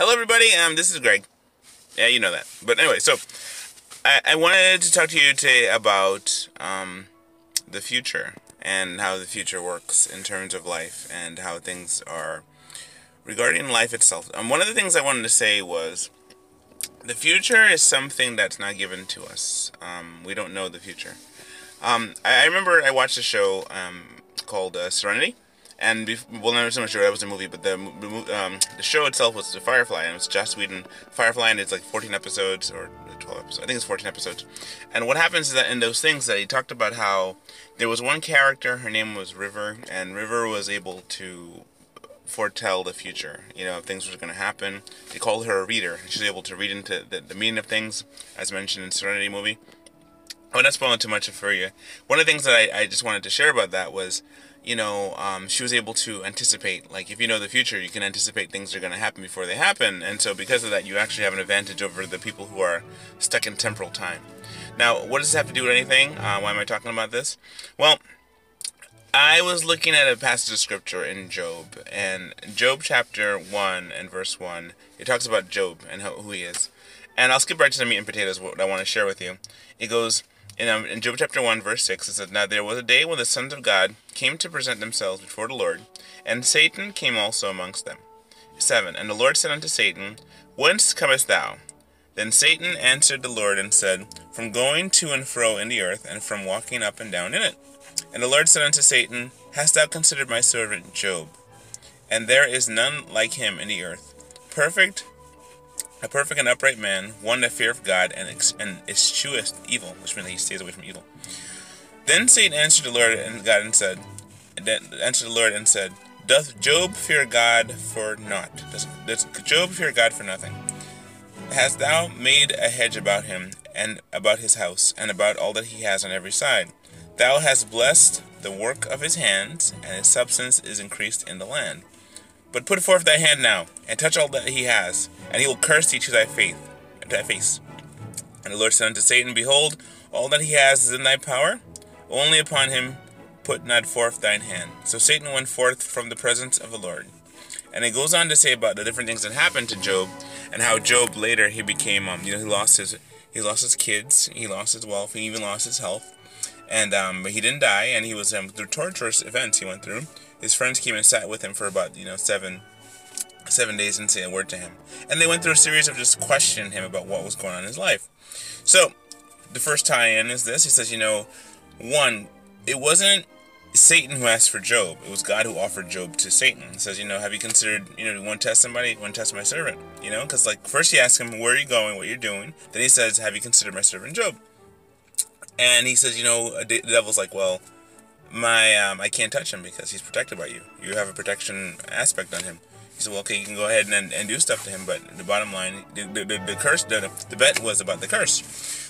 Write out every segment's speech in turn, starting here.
Hello, everybody. This is Greg. Yeah, you know that. But anyway, so I wanted to talk to you today about the future and how the future works in terms of life and how things are regarding life itself. One of the things I wanted to say was the future is something that's not given to us. We don't know the future. I remember I watched a show called Serenity. And well, not so much sure that was a movie, but the show itself was The Firefly, and it was Joss Whedon Firefly, and it's like 14 episodes or 12 episodes. I think it's 14 episodes. And what happens is that in those things that he talked about how there was one character, her name was River, and River was able to foretell the future. You know, if things were going to happen. They called her a reader. She was able to read into the meaning of things, as mentioned in Serenity movie. I would not spoil too much for you. One of the things that I just wanted to share about that was, she was able to anticipate. Like, if you know the future, you can anticipate things that are going to happen before they happen. And so because of that, you actually have an advantage over the people who are stuck in temporal time. Now, what does this have to do with anything? Why am I talking about this? Well, I was looking at a passage of scripture in Job. And Job chapter 1 and verse 1, it talks about Job and who he is. And I'll skip right to the meat and potatoes, what I want to share with you. It goes... In Job chapter 1, verse 6, it says, "Now there was a day when the sons of God came to present themselves before the Lord, and Satan came also amongst them." 7, "And the Lord said unto Satan, Whence comest thou? Then Satan answered the Lord and said, From going to and fro in the earth, and from walking up and down in it. And the Lord said unto Satan, Hast thou considered my servant Job? And there is none like him in the earth, a perfect and upright man, one that feareth God and escheweth evil," which means that he stays away from evil. "Then Satan answered the Lord and said, Doth Job fear God for naught? Does Job fear God for nothing? Hast thou made a hedge about him, and about his house, and about all that he has on every side? Thou hast blessed the work of his hands, and his substance is increased in the land. But put forth thy hand now, and touch all that he has, and he will curse thee to thy face. And the Lord said unto Satan, Behold, all that he has is in thy power, only upon him put not forth thine hand. So Satan went forth from the presence of the Lord." And it goes on to say about the different things that happened to Job, and how Job later he became, he lost his kids, he lost his wealth, he even lost his health, and but he didn't die, and he was through torturous events he went through. His friends came and sat with him for about 7 days and say a word to him, and they went through a series of just questioning him about what was going on in his life. So the first tie-in is this. He says, one, it wasn't Satan who asked for Job. It was God who offered Job to Satan. He says, have you considered, you want to test somebody? You want to test my servant? Because first he asks him, where are you going, what you're doing? Then he says, have you considered my servant Job? And he says, the devil's like, well, I can't touch him because he's protected by you. You have a protection aspect on him. He said, well, okay, you can go ahead and do stuff to him, but the bottom line, the curse, the bet was about the curse.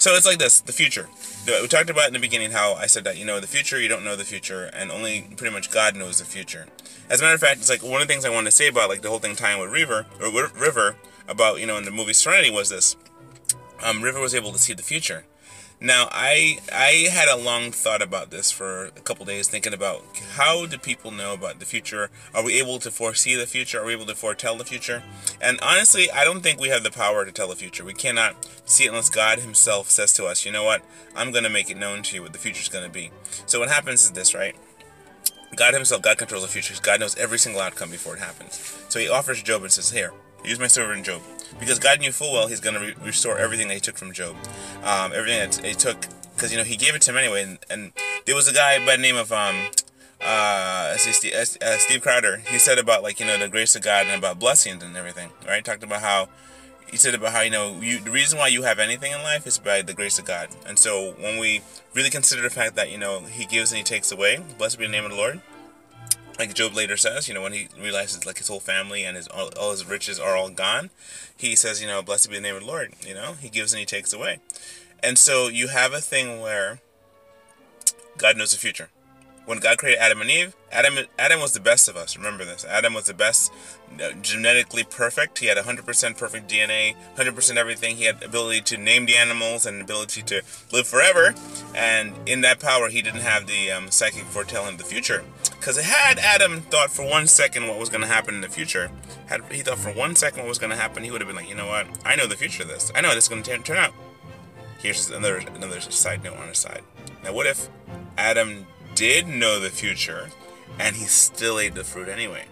So it's like this, the future. We talked about in the beginning how I said that, the future, you don't know the future, and only pretty much God knows the future. As a matter of fact, it's like one of the things I wanted to say about the whole thing tying with River about, in the movie Serenity was this. River was able to see the future. Now, I had a long thought about this for a couple days, thinking about how do people know about the future? Are we able to foresee the future? Are we able to foretell the future? And honestly, I don't think we have the power to tell the future. We cannot see it unless God himself says to us, you know what? I'm going to make it known to you what the future is going to be. So what happens is this, right? God himself, God controls the future. God knows every single outcome before it happens. So he offers Job and says, here, use my servant Job. Because God knew full well he's going to restore everything that he took from Job. Everything that he took, because, he gave it to him anyway. And there was a guy by the name of Steve Crowder. He said about, the grace of God and about blessings and everything, right? Talked about how, he said about how, the reason why you have anything in life is by the grace of God. And so when we really consider the fact that, he gives and he takes away, blessed be the name of the Lord. Like Job later says, when he realizes his whole family and all his riches are all gone, he says, blessed be the name of the Lord. He gives and he takes away. And so you have a thing where God knows the future, when God created Adam and Eve, Adam was the best of us. Remember this. Adam was the best, genetically perfect. He had 100% perfect DNA, 100% everything. He had the ability to name the animals and the ability to live forever. And in that power, he didn't have the psychic foretelling of the future. Because had Adam thought for 1 second what was going to happen in the future, had he thought for 1 second what was going to happen, he would have been like, you know what? I know the future of this. I know how this is going to turn out. Here's another side note on a side. Now, what if Adam did know the future and he still ate the fruit anyway?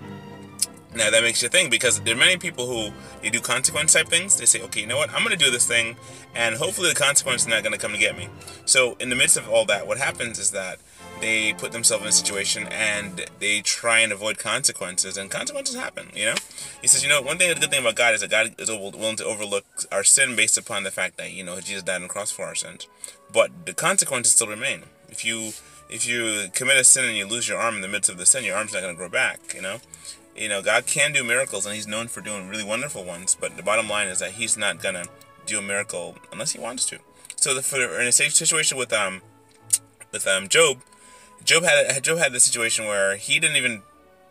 Now, that makes you think, because there are many people who they do consequence type things. They say, okay, you know what? I'm going to do this thing, and hopefully the consequence is not going to come to get me. So in the midst of all that, what happens is that they put themselves in a situation and they try and avoid consequences, and consequences happen, you know? He says, you know, one thing, the good thing about God is that God is willing to overlook our sin based upon the fact that, you know, Jesus died on the cross for our sins. But the consequences still remain. If you commit a sin and you lose your arm in the midst of the sin, your arm's not going to grow back, you know? You know, God can do miracles, and he's known for doing really wonderful ones, but the bottom line is that he's not going to do a miracle unless he wants to. So in a safe situation with Job, Job had the situation where he didn't even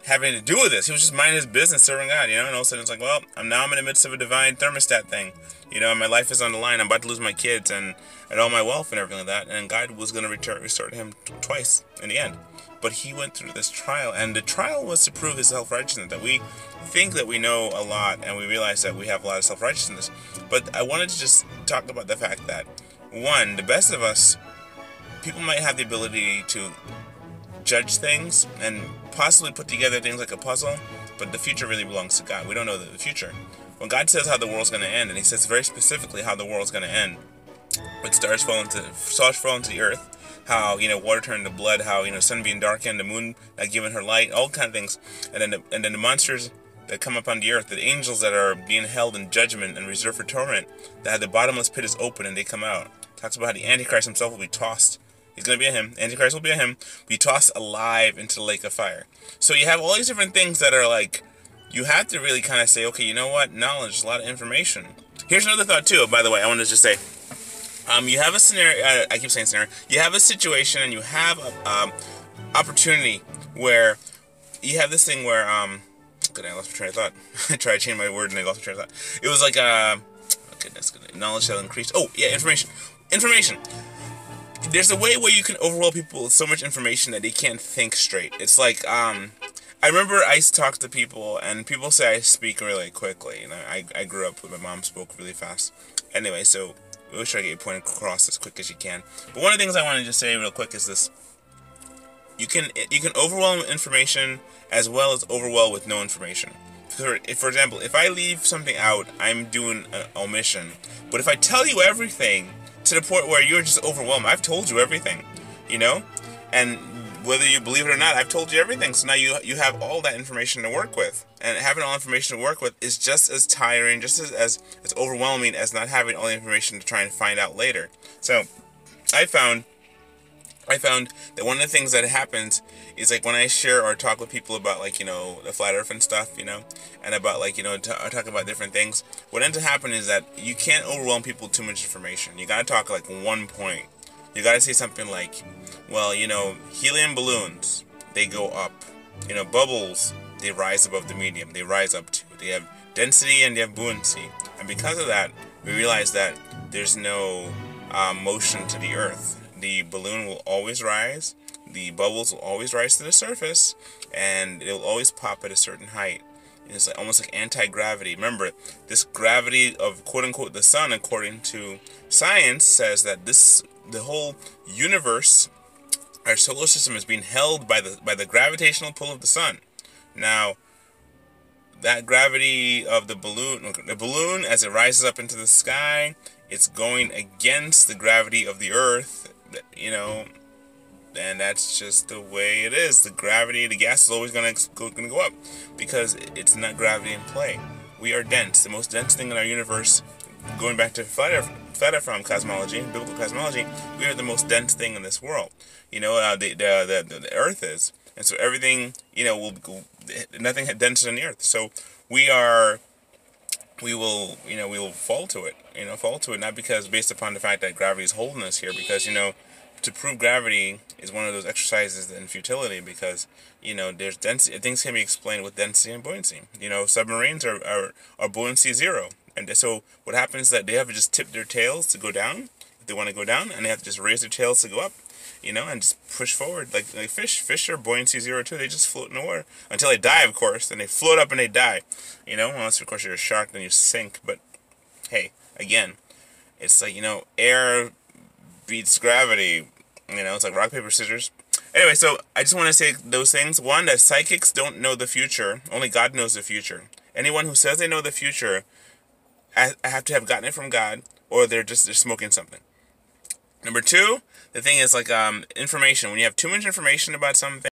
have anything to do with this. He was just minding his business, serving God, you know. And all of a sudden, it's like, well, I'm in the midst of a divine thermostat thing, you know. And my life is on the line. I'm about to lose my kids and all my wealth and everything like that. And God was going to restore him twice in the end. But he went through this trial, and the trial was to prove his self-righteousness. That we think that we know a lot, and we realize that we have a lot of self-righteousness. But I wanted to just talk about the fact that, one, the best of us, people might have the ability to judge things and possibly put together things like a puzzle, but the future really belongs to God. We don't know the future. When God says how the world's going to end, and he says very specifically how the world's going to end, with stars falling to the earth, how, you know, water turned to blood, how, you know, sun being darkened, the moon not giving her light, all kind of things, and then the monsters that come upon the earth, the angels that are being held in judgment and reserved for torment, that the bottomless pit is open and they come out. Talks about how the Antichrist himself will be tossed. He's going to be a him. Antichrist will be a him. Be tossed alive into the lake of fire. So you have all these different things that are like, you have to really kind of say, okay, you know what? Knowledge is a lot of information. Here's another thought too, by the way. I want to just say, you have a scenario, I keep saying scenario, you have a situation and you have a opportunity where you have this thing where, good, I lost my train of thought. I tried to change my word and I lost my train of thought. It was like, goodness, knowledge shall increase. Oh, yeah, information. There's a way where you can overwhelm people with so much information that they can't think straight. It's like, I remember I used to talk to people, and people say I speak really quickly. You know, I grew up with my mom spoke really fast. Anyway, so we always try to get your point across as quick as you can. But one of the things I want to just say real quick is this: you can overwhelm with information as well as overwhelm with no information. For example, if I leave something out, I'm doing an omission. But if I tell you everything to the point where you're just overwhelmed, I've told you everything, you know? And whether you believe it or not, I've told you everything. So now you have all that information to work with. And having all information to work with is just as tiring, just as overwhelming as not having all the information to try and find out later. So I found that one of the things that happens is, like, when I share or talk with people about, like, you know, the flat earth and stuff, you know, and about, like, you know, talk about different things, what ends up happening is that you can't overwhelm people with too much information. You gotta talk, like, one point. You gotta say something like, well, you know, helium balloons, they go up. You know, bubbles, they rise above the medium. They rise up to. They have density and they have buoyancy. And because of that, we realize that there's no motion to the earth. The balloon will always rise, the bubbles will always rise to the surface, and it will always pop at a certain height. It's like, almost like anti-gravity. Remember, this gravity of quote-unquote the sun, according to science, says that the whole universe, our solar system, is being held by the gravitational pull of the sun. Now, that gravity of the balloon as it rises up into the sky, it's going against the gravity of the earth, you know, and that's just the way it is. The gravity, the gas is always going to go up because it's not gravity in play. We are dense. The most dense thing in our universe, going back to flat earth cosmology, biblical cosmology, we are the most dense thing in this world. You know, the earth is. And so everything, you know, nothing denser than the earth. So we will fall to it, not because based upon the fact that gravity is holding us here, because, you know, to prove gravity is one of those exercises in futility, because there's density. Things can be explained with density and buoyancy. Submarines are buoyancy zero, and so what happens is that they have to just tip their tails to go down if they want to go down, and they have to just raise their tails to go up. And just push forward like fish. Fish are buoyancy zero too. They just float in the water until they die, of course. Then they float up and they die. Unless of course you're a shark, then you sink. But hey, again, it's like air beats gravity. It's like rock, paper, scissors. Anyway, so I just want to say those things. One, that psychics don't know the future. Only God knows the future. Anyone who says they know the future, I have to have gotten it from God, or they're smoking something. Number two, the thing is like information. When you have too much information about something,